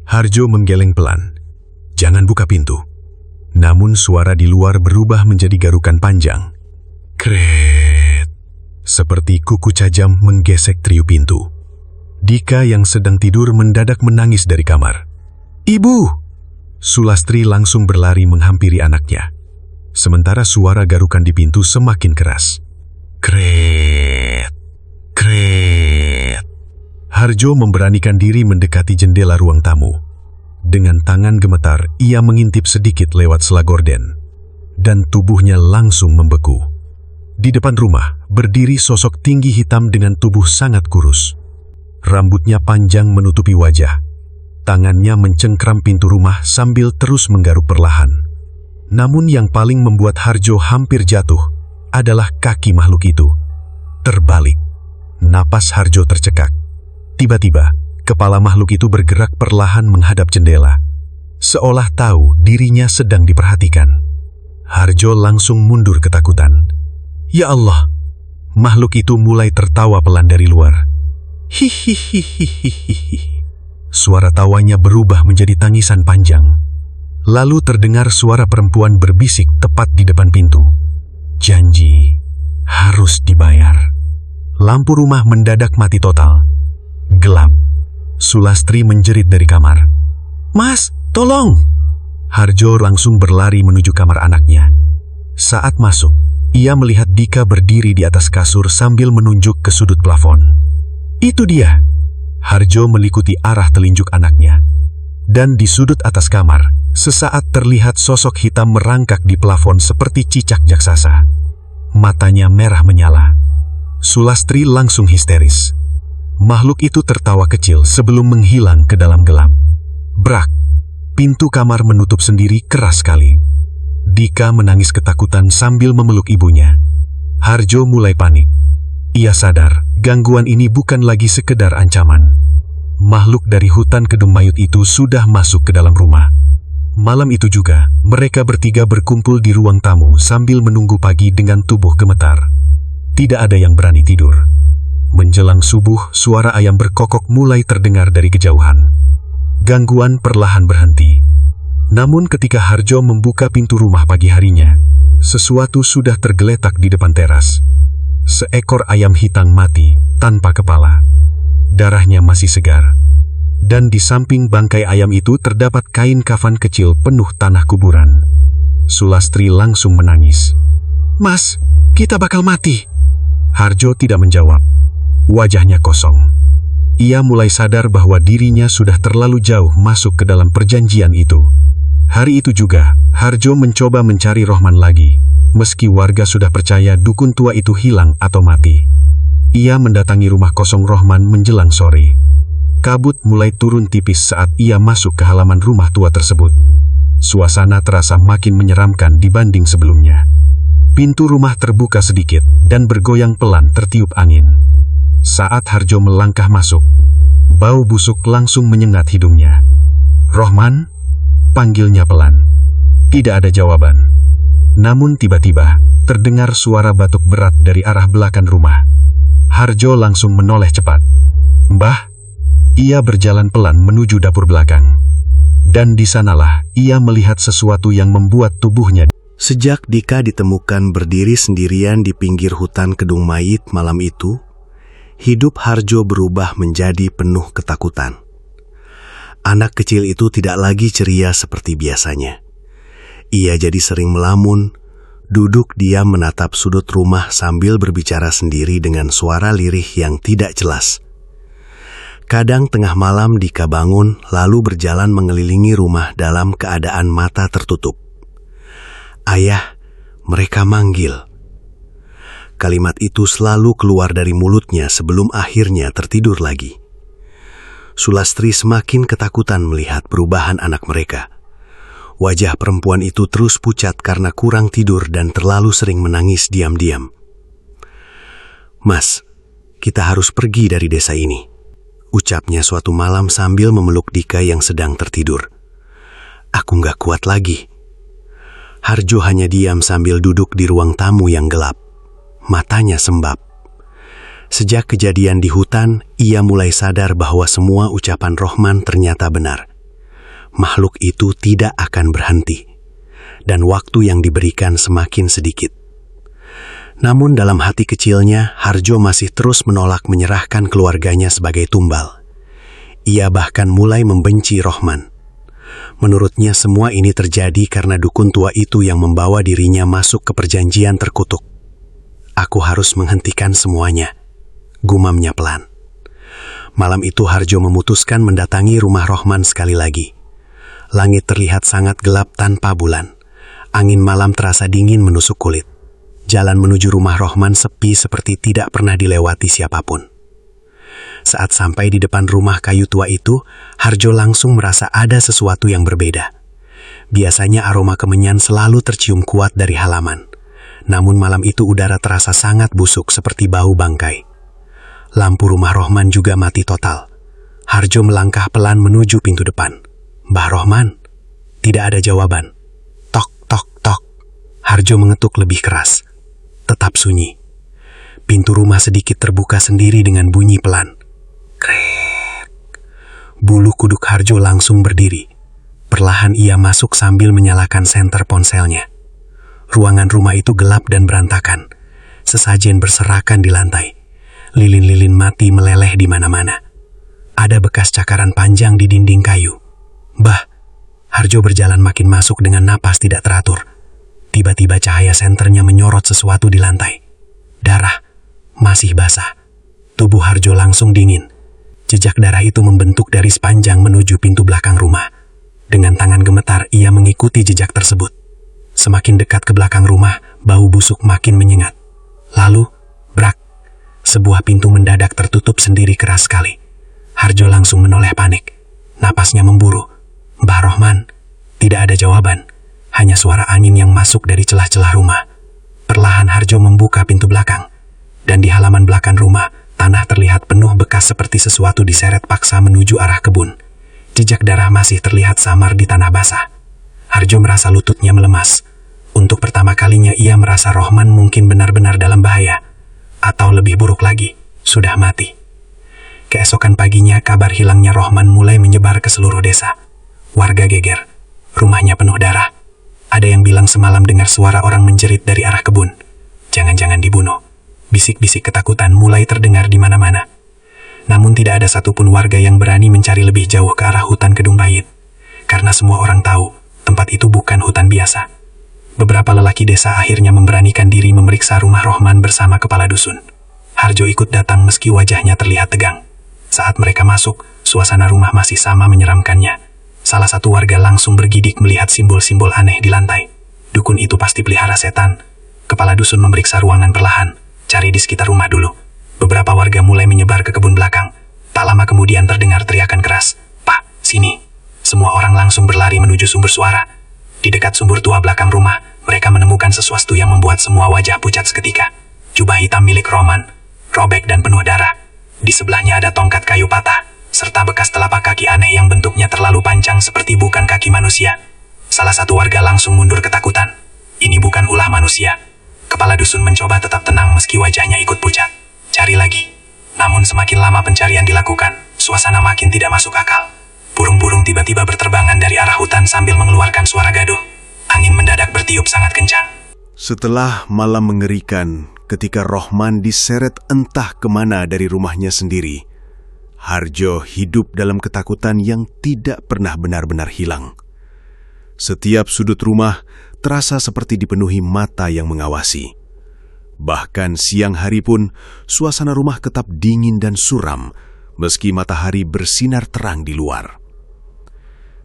S3: Harjo menggeleng pelan. "Jangan buka pintu." Namun suara di luar berubah menjadi garukan panjang. Kret. Seperti kuku cajam menggesek triu pintu. Dika yang sedang tidur mendadak menangis dari kamar. "Ibu!" Sulastri langsung berlari menghampiri anaknya. Sementara suara garukan di pintu semakin keras. Kret, kret. Harjo memberanikan diri mendekati jendela ruang tamu. Dengan tangan gemetar, ia mengintip sedikit lewat sela gorden. Dan tubuhnya langsung membeku. Di depan rumah, berdiri sosok tinggi hitam dengan tubuh sangat kurus. Rambutnya panjang menutupi wajah. Tangannya mencengkram pintu rumah sambil terus menggaruk perlahan. Namun yang paling membuat Harjo hampir jatuh adalah kaki makhluk itu. Terbalik. Napas Harjo tercekak. Tiba-tiba, kepala makhluk itu bergerak perlahan menghadap jendela. Seolah tahu dirinya sedang diperhatikan. Harjo langsung mundur ketakutan. "Ya Allah!" Makhluk itu mulai tertawa pelan dari luar. Hihihihihihi. Suara tawanya berubah menjadi tangisan panjang. Lalu terdengar suara perempuan berbisik tepat di depan pintu. Janji harus dibayar. Lampu rumah mendadak mati total. Gelap. Sulastri menjerit dari kamar. "Mas, tolong!" Harjo langsung berlari menuju kamar anaknya. Saat masuk, ia melihat Dika berdiri di atas kasur sambil menunjuk ke sudut plafon. "Itu dia!" Harjo melikuti arah telunjuk anaknya. Dan di sudut atas kamar, sesaat terlihat sosok hitam merangkak di plafon seperti cicak jaksasa. Matanya merah menyala. Sulastri langsung histeris. Makhluk itu tertawa kecil sebelum menghilang ke dalam gelap. Brak! Pintu kamar menutup sendiri keras sekali. Dika menangis ketakutan sambil memeluk ibunya. Harjo mulai panik. Ia sadar, gangguan ini bukan lagi sekedar ancaman. Makhluk dari hutan kedung mayit itu sudah masuk ke dalam rumah. Malam itu juga, mereka bertiga berkumpul di ruang tamu sambil menunggu pagi dengan tubuh gemetar. Tidak ada yang berani tidur. Menjelang subuh, suara ayam berkokok mulai terdengar dari kejauhan. Gangguan perlahan berhenti. Namun ketika Harjo membuka pintu rumah pagi harinya, sesuatu sudah tergeletak di depan teras. Seekor ayam hitam mati, tanpa kepala. Darahnya masih segar. Dan di samping bangkai ayam itu terdapat kain kafan kecil penuh tanah kuburan. Sulastri langsung menangis. "Mas, kita bakal mati." Harjo tidak menjawab. Wajahnya kosong. Ia mulai sadar bahwa dirinya sudah terlalu jauh masuk ke dalam perjanjian itu. Hari itu juga, Harjo mencoba mencari Rohman lagi, meski warga sudah percaya dukun tua itu hilang atau mati. Ia mendatangi rumah kosong Rohman menjelang sore. Kabut mulai turun tipis saat ia masuk ke halaman rumah tua tersebut. Suasana terasa makin menyeramkan dibanding sebelumnya. Pintu rumah terbuka sedikit dan bergoyang pelan tertiup angin. Saat Harjo melangkah masuk, bau busuk langsung menyengat hidungnya. "Rohman?" panggilnya pelan. Tidak ada jawaban. Namun tiba-tiba, terdengar suara batuk berat dari arah belakang rumah. Harjo langsung menoleh cepat. "Mbah?" Ia berjalan pelan menuju dapur belakang. Dan di sanalah ia melihat sesuatu yang membuat tubuhnya.
S2: Sejak Dika ditemukan berdiri sendirian di pinggir hutan Kedung Mayit malam itu, hidup Harjo berubah menjadi penuh ketakutan. Anak kecil itu tidak lagi ceria seperti biasanya. Ia jadi sering melamun, duduk diam menatap sudut rumah sambil berbicara sendiri dengan suara lirih yang tidak jelas. Kadang tengah malam Dika bangun lalu berjalan mengelilingi rumah dalam keadaan mata tertutup. "Ayah, mereka manggil." Kalimat itu selalu keluar dari mulutnya sebelum akhirnya tertidur lagi. Sulastri semakin ketakutan melihat perubahan anak mereka. Wajah perempuan itu terus pucat karena kurang tidur dan terlalu sering menangis diam-diam. "Mas, kita harus pergi dari desa ini," ucapnya suatu malam sambil memeluk Dika yang sedang tertidur. "Aku nggak kuat lagi." Harjo hanya diam sambil duduk di ruang tamu yang gelap. Matanya sembab. Sejak kejadian di hutan, ia mulai sadar bahwa semua ucapan Rohman ternyata benar. Makhluk itu tidak akan berhenti, dan waktu yang diberikan semakin sedikit. Namun dalam hati kecilnya, Harjo masih terus menolak menyerahkan keluarganya sebagai tumbal. Ia bahkan mulai membenci Rohman. Menurutnya semua ini terjadi karena dukun tua itu yang membawa dirinya masuk ke perjanjian terkutuk. "Aku harus menghentikan semuanya," gumamnya pelan. Malam itu Harjo memutuskan mendatangi rumah Rohman sekali lagi. Langit terlihat sangat gelap tanpa bulan. Angin malam terasa dingin menusuk kulit. Jalan menuju rumah Rohman sepi seperti tidak pernah dilewati siapapun. Saat sampai di depan rumah kayu tua itu, Harjo langsung merasa ada sesuatu yang berbeda. Biasanya aroma kemenyan selalu tercium kuat dari halaman. Namun malam itu udara terasa sangat busuk seperti bau bangkai. Lampu rumah Rohman juga mati total. Harjo melangkah pelan menuju pintu depan. "Mbah Rohman?" Tidak ada jawaban. Tok, tok, tok. Harjo mengetuk lebih keras. Tetap sunyi. Pintu rumah sedikit terbuka sendiri dengan bunyi pelan. Krek. Bulu kuduk Harjo langsung berdiri. Perlahan ia masuk sambil menyalakan senter ponselnya. Ruangan rumah itu gelap dan berantakan. Sesajen berserakan di lantai. Lilin-lilin mati meleleh di mana-mana. Ada bekas cakaran panjang di dinding kayu. "Bah," Harjo berjalan makin masuk dengan napas tidak teratur. Tiba-tiba cahaya senternya menyorot sesuatu di lantai. Darah, masih basah. Tubuh Harjo langsung dingin. Jejak darah itu membentuk dari sepanjang menuju pintu belakang rumah. Dengan tangan gemetar, ia mengikuti jejak tersebut. Semakin dekat ke belakang rumah, bau busuk makin menyengat. Lalu, brak, sebuah pintu mendadak tertutup sendiri keras sekali. Harjo langsung menoleh panik. Napasnya memburu. "Mbah Rohman." Tidak ada jawaban. Hanya suara angin yang masuk dari celah-celah rumah. Perlahan Harjo membuka pintu belakang. Dan di halaman belakang rumah, tanah terlihat penuh bekas seperti sesuatu diseret paksa menuju arah kebun. Jejak darah masih terlihat samar di tanah basah. Harjo merasa lututnya melemas. Untuk pertama kalinya ia merasa Rohman mungkin benar-benar dalam bahaya. Atau lebih buruk lagi, sudah mati. Keesokan paginya, kabar hilangnya Rohman mulai menyebar ke seluruh desa. Warga geger. Rumahnya penuh darah. Ada yang bilang semalam dengar suara orang menjerit dari arah kebun. Jangan-jangan dibunuh. Bisik-bisik ketakutan mulai terdengar di mana-mana. Namun tidak ada satupun warga yang berani mencari lebih jauh ke arah hutan Kedung Mayit. Karena semua orang tahu, tempat itu bukan hutan biasa. Beberapa lelaki desa akhirnya memberanikan diri memeriksa rumah Rohman bersama kepala dusun. Harjo ikut datang meski wajahnya terlihat tegang. Saat mereka masuk, suasana rumah masih sama menyeramkannya. Salah satu warga langsung bergidik melihat simbol-simbol aneh di lantai. Dukun itu pasti pelihara setan. Kepala dusun memeriksa ruangan perlahan. Cari di sekitar rumah dulu. Beberapa warga mulai menyebar ke kebun belakang. Tak lama kemudian terdengar teriakan keras. "Pak, sini." Semua orang langsung berlari menuju sumber suara. Di dekat sumur tua belakang rumah, mereka menemukan sesuatu yang membuat semua wajah pucat seketika. Jubah hitam milik Rohman, robek dan penuh darah.
S5: Di sebelahnya ada tongkat kayu patah, serta bekas telapak kaki aneh yang bentuknya terlalu panjang seperti bukan kaki manusia. Salah satu warga langsung mundur ketakutan. Ini bukan ulah manusia. Kepala dusun mencoba tetap tenang meski wajahnya ikut pucat. Cari lagi. Namun semakin lama pencarian dilakukan, suasana makin tidak masuk akal. Burung-burung tiba-tiba berterbangan dari arah hutan sambil mengeluarkan suara gaduh. Angin mendadak bertiup sangat kencang.
S1: Setelah malam mengerikan, ketika Rohman diseret entah kemana dari rumahnya sendiri, Harjo hidup dalam ketakutan yang tidak pernah benar-benar hilang. Setiap sudut rumah terasa seperti dipenuhi mata yang mengawasi. Bahkan siang hari pun, suasana rumah tetap dingin dan suram, meski matahari bersinar terang di luar.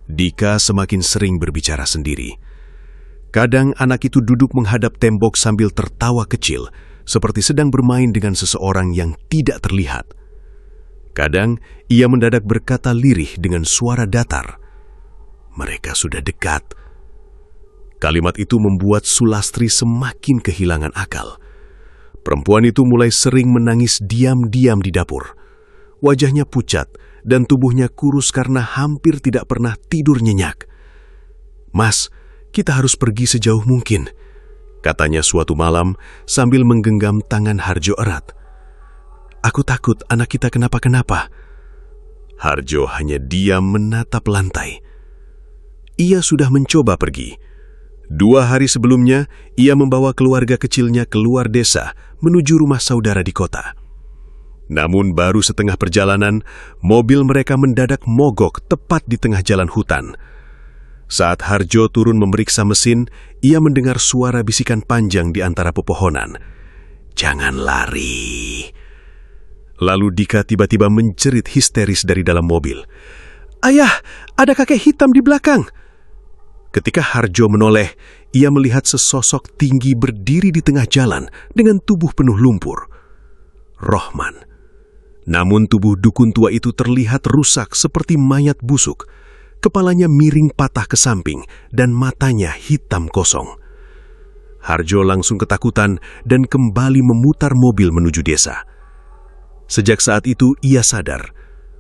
S1: Dika semakin sering berbicara sendiri. Kadang anak itu duduk menghadap tembok sambil tertawa kecil, seperti sedang bermain dengan seseorang yang tidak terlihat. Kadang ia mendadak berkata lirih dengan suara datar, "Mereka sudah dekat." Kalimat itu membuat Sulastri semakin kehilangan akal. Perempuan itu mulai sering menangis diam-diam di dapur. Wajahnya pucat dan tubuhnya kurus karena hampir tidak pernah tidur nyenyak. "Mas, kita harus pergi sejauh mungkin," katanya suatu malam sambil menggenggam tangan Harjo erat. "Aku takut anak kita kenapa-kenapa." Harjo hanya diam menatap lantai. Ia sudah mencoba pergi. 2 hari sebelumnya, ia membawa keluarga kecilnya keluar desa menuju rumah saudara di kota. Namun baru setengah perjalanan, mobil mereka mendadak mogok tepat di tengah jalan hutan. Saat Harjo turun memeriksa mesin, ia mendengar suara bisikan panjang di antara pepohonan. "Jangan lari." Lalu Dika tiba-tiba menjerit histeris dari dalam mobil. "Ayah, ada kakek hitam di belakang!" Ketika Harjo menoleh, ia melihat sesosok tinggi berdiri di tengah jalan dengan tubuh penuh lumpur. Rohman. Namun tubuh dukun tua itu terlihat rusak seperti mayat busuk. Kepalanya miring patah ke samping dan matanya hitam kosong. Harjo langsung ketakutan dan kembali memutar mobil menuju desa. Sejak saat itu ia sadar,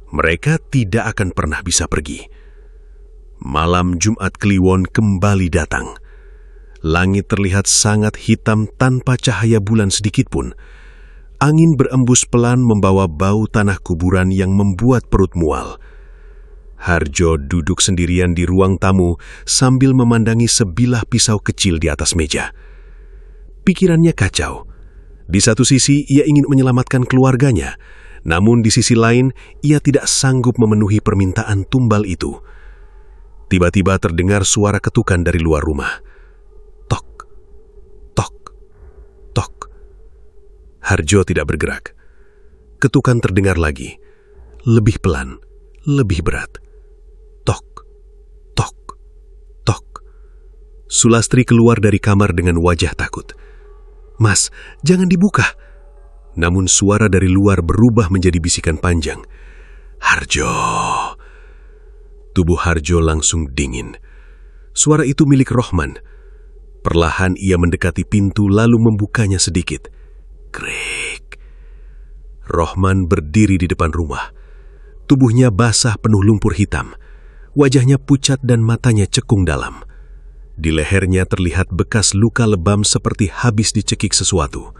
S1: mereka tidak akan pernah bisa pergi. Malam Jumat Kliwon kembali datang. Langit terlihat sangat hitam tanpa cahaya bulan sedikitpun. Angin berembus pelan membawa bau tanah kuburan yang membuat perut mual. Harjo duduk sendirian di ruang tamu sambil memandangi sebilah pisau kecil di atas meja. Pikirannya kacau. Di satu sisi ia ingin menyelamatkan keluarganya, namun di sisi lain ia tidak sanggup memenuhi permintaan tumbal itu. Tiba-tiba terdengar suara ketukan dari luar rumah. Tok, tok, tok. Harjo tidak bergerak. Ketukan terdengar lagi, lebih pelan, lebih berat. Tok, tok, tok. Sulastri keluar dari kamar dengan wajah takut. "Mas, jangan dibuka." Namun suara dari luar berubah menjadi bisikan panjang. "Harjo." Tubuh Harjo langsung dingin. Suara itu milik Rohman. Perlahan ia mendekati pintu lalu membukanya sedikit. Krik. Rohman berdiri di depan rumah. Tubuhnya basah penuh lumpur hitam. Wajahnya pucat dan matanya cekung dalam. Di lehernya terlihat bekas luka lebam seperti habis dicekik sesuatu.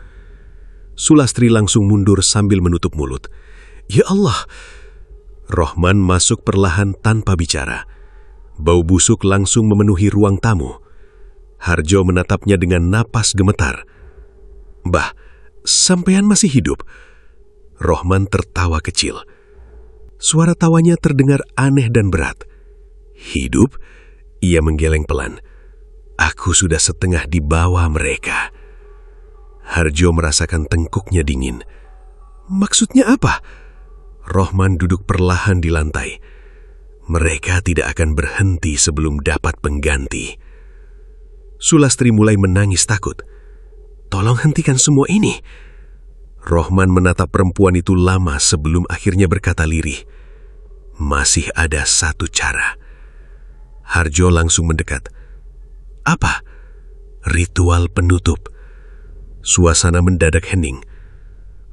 S1: Sulastri langsung mundur sambil menutup mulut. "Ya Allah!" Rohman masuk perlahan tanpa bicara. Bau busuk langsung memenuhi ruang tamu. Harjo menatapnya dengan napas gemetar. "Mbah, sampean masih hidup?" Rohman tertawa kecil. Suara tawanya terdengar aneh dan berat. "Hidup?" Ia menggeleng pelan. "Aku sudah setengah di bawah mereka." Harjo merasakan tengkuknya dingin. "Maksudnya apa?" Rohman duduk perlahan di lantai. "Mereka tidak akan berhenti sebelum dapat pengganti." Sulastri mulai menangis takut. "Tolong hentikan semua ini." Rohman menatap perempuan itu lama sebelum akhirnya berkata lirih, "Masih ada satu cara." Harjo langsung mendekat. "Apa?" "Ritual penutup." Suasana mendadak hening.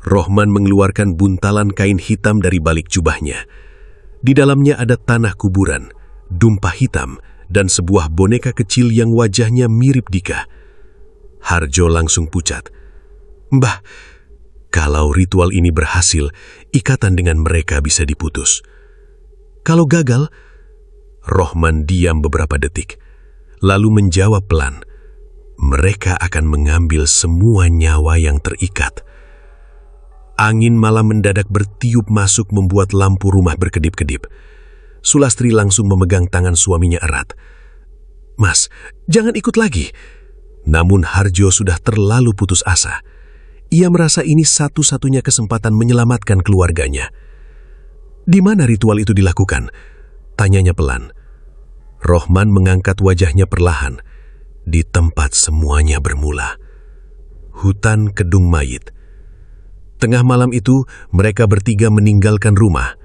S3: Rohman mengeluarkan buntalan kain hitam dari balik jubahnya. Di dalamnya ada tanah kuburan, dumpah hitam, dan sebuah boneka kecil yang wajahnya mirip Dika. Harjo langsung pucat. "Mbah, kalau ritual ini berhasil, ikatan dengan mereka bisa diputus. Kalau gagal..." Rohman diam beberapa detik, lalu menjawab pelan, "Mereka akan mengambil semua nyawa yang terikat." Angin malam mendadak bertiup masuk membuat lampu rumah berkedip-kedip. Sulastri langsung memegang tangan suaminya erat. "Mas, jangan ikut lagi." Namun Harjo sudah terlalu putus asa. Ia merasa ini satu-satunya kesempatan menyelamatkan keluarganya. "Di mana ritual itu dilakukan?" tanyanya pelan. Rohman mengangkat wajahnya perlahan. "Di tempat semuanya bermula. Hutan Kedung Mayit." Tengah malam itu, mereka bertiga meninggalkan rumah.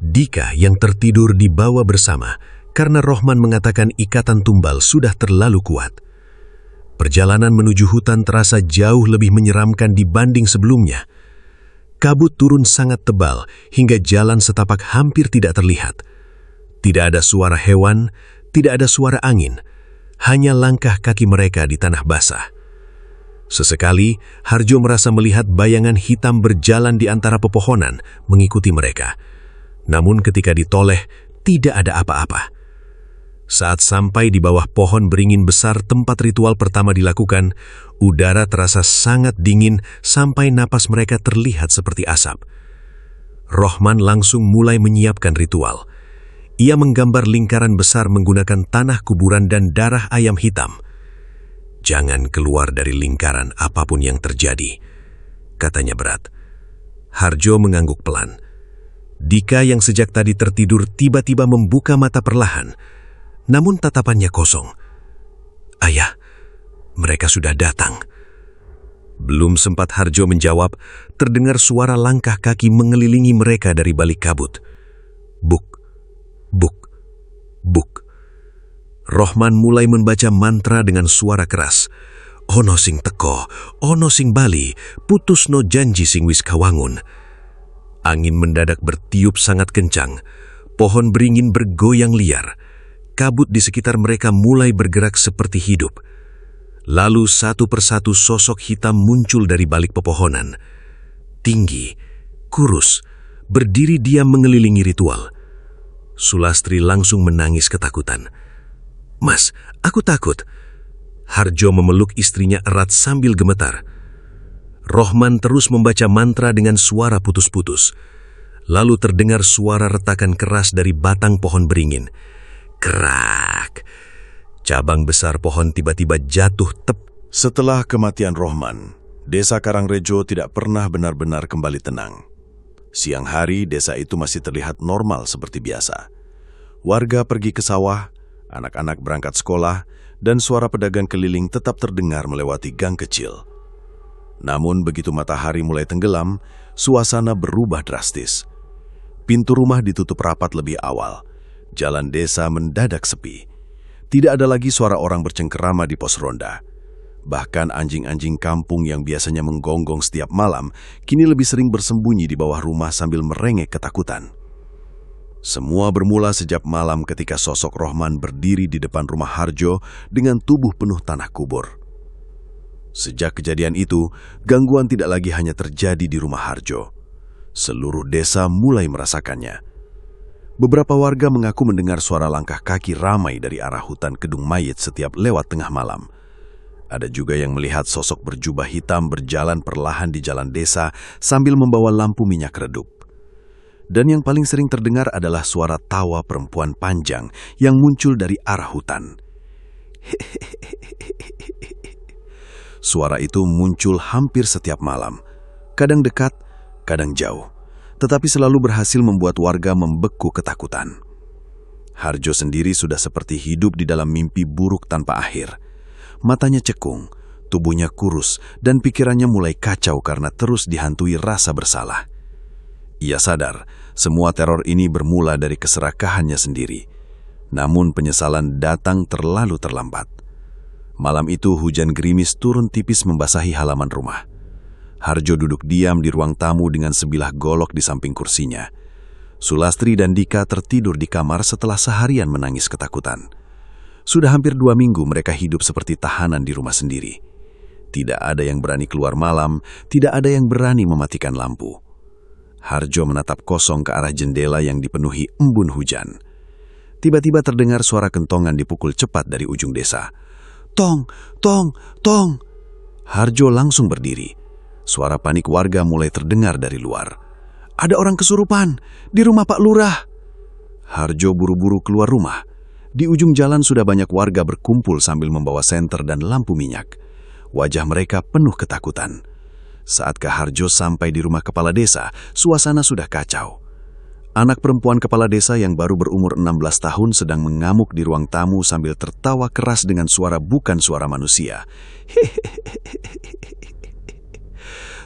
S3: Dika yang tertidur dibawa bersama karena Rohman mengatakan ikatan tumbal sudah terlalu kuat. Perjalanan menuju hutan terasa jauh lebih menyeramkan dibanding sebelumnya. Kabut turun sangat tebal hingga jalan setapak hampir tidak terlihat. Tidak ada suara hewan, tidak ada suara angin, hanya langkah kaki mereka di tanah basah. Sesekali, Harjo merasa melihat bayangan hitam berjalan di antara pepohonan mengikuti mereka. Namun ketika ditoleh, tidak ada apa-apa. Saat sampai di bawah pohon beringin besar tempat ritual pertama dilakukan, udara terasa sangat dingin sampai napas mereka terlihat seperti asap. Rohman langsung mulai menyiapkan ritual. Ia menggambar lingkaran besar menggunakan tanah kuburan dan darah ayam hitam. "Jangan keluar dari lingkaran apapun yang terjadi," katanya berat. Harjo mengangguk pelan. Dika yang sejak tadi tertidur tiba-tiba membuka mata perlahan, namun tatapannya kosong. "Ayah, mereka sudah datang." Belum sempat Harjo menjawab, terdengar suara langkah kaki mengelilingi mereka dari balik kabut. Buk, buk, buk. Rohman mulai membaca mantra dengan suara keras. "Ono sing teko, ono sing bali, putusno janji sing wis kawangun." Angin mendadak bertiup sangat kencang. Pohon beringin bergoyang liar. Kabut di sekitar mereka mulai bergerak seperti hidup. Lalu satu persatu sosok hitam muncul dari balik pepohonan. Tinggi, kurus, berdiri diam mengelilingi ritual. Sulastri langsung menangis ketakutan. "Mas, aku takut." Harjo memeluk istrinya erat sambil gemetar. Rohman terus membaca mantra dengan suara putus-putus. Lalu terdengar suara retakan keras dari batang pohon beringin. Kerak. Cabang besar pohon tiba-tiba jatuh
S1: Setelah kematian Rohman, desa Karangrejo tidak pernah benar-benar kembali tenang. Siang hari, desa itu masih terlihat normal seperti biasa. Warga pergi ke sawah, anak-anak berangkat sekolah, dan suara pedagang keliling tetap terdengar melewati gang kecil. Namun begitu matahari mulai tenggelam, suasana berubah drastis. Pintu rumah ditutup rapat lebih awal. Jalan desa mendadak sepi. Tidak ada lagi suara orang bercengkerama di pos ronda. Bahkan anjing-anjing kampung yang biasanya menggonggong setiap malam, kini lebih sering bersembunyi di bawah rumah sambil merengek ketakutan. Semua bermula sejak malam ketika sosok Rohman berdiri di depan rumah Harjo dengan tubuh penuh tanah kubur. Sejak kejadian itu, gangguan tidak lagi hanya terjadi di rumah Harjo. Seluruh desa mulai merasakannya. Beberapa warga mengaku mendengar suara langkah kaki ramai dari arah hutan Kedung Mayit setiap lewat tengah malam. Ada juga yang melihat sosok berjubah hitam berjalan perlahan di jalan desa sambil membawa lampu minyak redup. Dan yang paling sering terdengar adalah suara tawa perempuan panjang yang muncul dari arah hutan. Suara itu muncul hampir setiap malam, kadang dekat, kadang jauh, tetapi selalu berhasil membuat warga membeku ketakutan. Harjo sendiri sudah seperti hidup di dalam mimpi buruk tanpa akhir. Matanya cekung, tubuhnya kurus, dan pikirannya mulai kacau karena terus dihantui rasa bersalah. Ia sadar, semua teror ini bermula dari keserakahannya sendiri. Namun penyesalan datang terlalu terlambat. Malam itu hujan gerimis turun tipis membasahi halaman rumah. Harjo duduk diam di ruang tamu dengan sebilah golok di samping kursinya. Sulastri dan Dika tertidur di kamar setelah seharian menangis ketakutan. Sudah hampir 2 minggu mereka hidup seperti tahanan di rumah sendiri. Tidak ada yang berani keluar malam, tidak ada yang berani mematikan lampu. Harjo menatap kosong ke arah jendela yang dipenuhi embun hujan. Tiba-tiba terdengar suara kentongan dipukul cepat dari ujung desa. Tong, tong, tong. Harjo langsung berdiri. Suara panik warga mulai terdengar dari luar. Ada orang kesurupan di rumah Pak Lurah. Harjo buru-buru keluar rumah. Di ujung jalan sudah banyak warga berkumpul sambil membawa senter dan lampu minyak. Wajah mereka penuh ketakutan. Saat Harjo sampai di rumah kepala desa, suasana sudah kacau. Anak perempuan kepala desa yang baru berumur 16 tahun sedang mengamuk di ruang tamu sambil tertawa keras dengan suara bukan suara manusia.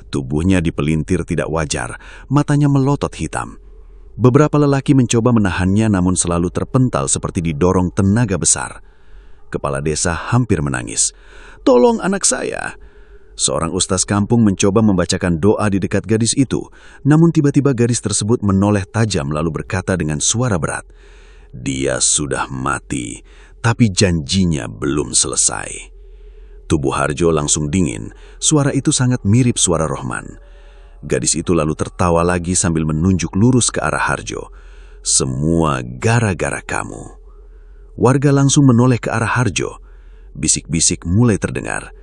S1: Tubuhnya dipelintir tidak wajar, matanya melotot hitam. Beberapa lelaki mencoba menahannya namun selalu terpental seperti didorong tenaga besar. Kepala desa hampir menangis. Tolong anak saya. Seorang ustaz kampung mencoba membacakan doa di dekat gadis itu, namun tiba-tiba gadis tersebut menoleh tajam lalu berkata dengan suara berat, "Dia sudah mati, tapi janjinya belum selesai." Tubuh Harjo langsung dingin, suara itu sangat mirip suara Rohman. Gadis itu lalu tertawa lagi sambil menunjuk lurus ke arah Harjo. "Semua gara-gara kamu." Warga langsung menoleh ke arah Harjo. Bisik-bisik mulai terdengar.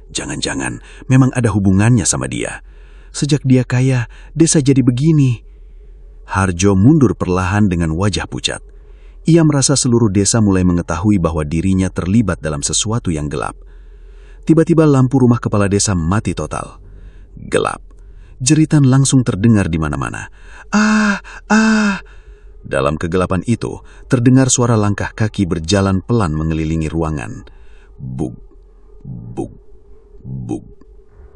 S1: Jangan-jangan memang ada hubungannya sama dia. Sejak dia kaya, desa jadi begini. Harjo mundur perlahan dengan wajah pucat. Ia merasa seluruh desa mulai mengetahui bahwa dirinya terlibat dalam sesuatu yang gelap. Tiba-tiba lampu rumah kepala desa mati total. Gelap. Jeritan langsung terdengar di mana-mana. Ah! Dalam kegelapan itu, terdengar suara langkah kaki berjalan pelan mengelilingi ruangan. Bug, bug, bug.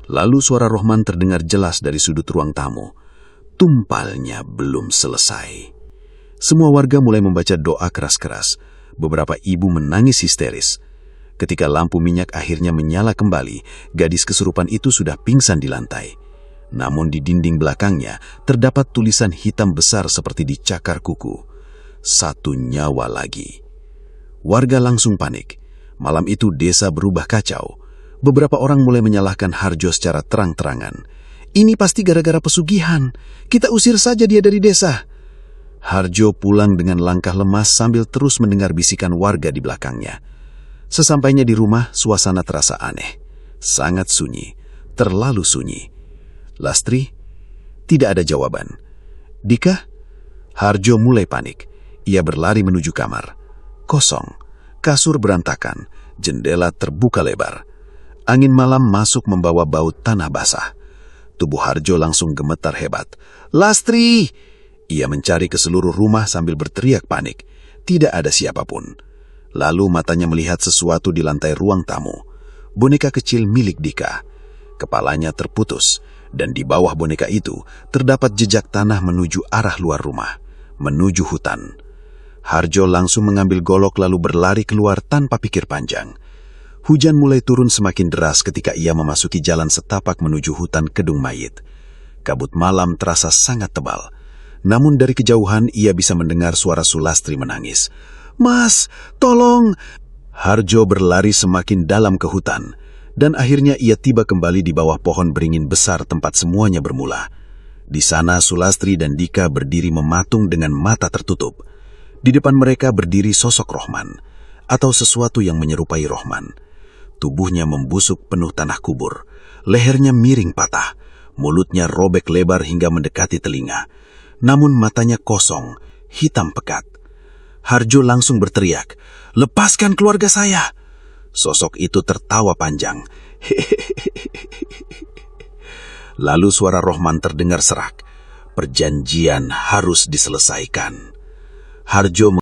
S1: Lalu suara Rohman terdengar jelas dari sudut ruang tamu. Tumpalnya belum selesai. Semua warga mulai membaca doa keras-keras. Beberapa ibu menangis histeris. Ketika lampu minyak akhirnya menyala kembali, gadis kesurupan itu sudah pingsan di lantai. Namun di dinding belakangnya terdapat tulisan hitam besar seperti dicakar kuku. 1 nyawa lagi. Warga langsung panik. Malam itu desa berubah kacau. Beberapa orang mulai menyalahkan Harjo secara terang-terangan. Ini pasti gara-gara pesugihan. Kita usir saja dia dari desa. Harjo pulang dengan langkah lemas sambil terus mendengar bisikan warga di belakangnya. Sesampainya di rumah, suasana terasa aneh. Sangat sunyi, terlalu sunyi. Lastri? Tidak ada jawaban. Dika? Harjo mulai panik. Ia berlari menuju kamar. Kosong. Kasur berantakan. Jendela terbuka lebar. Angin malam masuk membawa bau tanah basah. Tubuh Harjo langsung gemetar hebat. Lastri! Ia mencari ke seluruh rumah sambil berteriak panik. Tidak ada siapapun. Lalu matanya melihat sesuatu di lantai ruang tamu. Boneka kecil milik Dika. Kepalanya terputus, dan di bawah boneka itu terdapat jejak tanah menuju arah luar rumah, menuju hutan. Harjo langsung mengambil golok lalu berlari keluar tanpa pikir panjang. Hujan mulai turun semakin deras ketika ia memasuki jalan setapak menuju hutan Kedung Mayit. Kabut malam terasa sangat tebal. Namun dari kejauhan ia bisa mendengar suara Sulastri menangis. Mas, tolong! Harjo berlari semakin dalam ke hutan, dan akhirnya ia tiba kembali di bawah pohon beringin besar tempat semuanya bermula. Di sana Sulastri dan Dika berdiri mematung dengan mata tertutup. Di depan mereka berdiri sosok Rohman, atau sesuatu yang menyerupai Rohman. Tubuhnya membusuk penuh tanah kubur, lehernya miring patah, mulutnya robek lebar hingga mendekati telinga. Namun matanya kosong, hitam pekat. Harjo langsung berteriak, "Lepaskan keluarga saya!" Sosok itu tertawa panjang. Lalu suara Rohman terdengar serak. Perjanjian harus diselesaikan. Harjo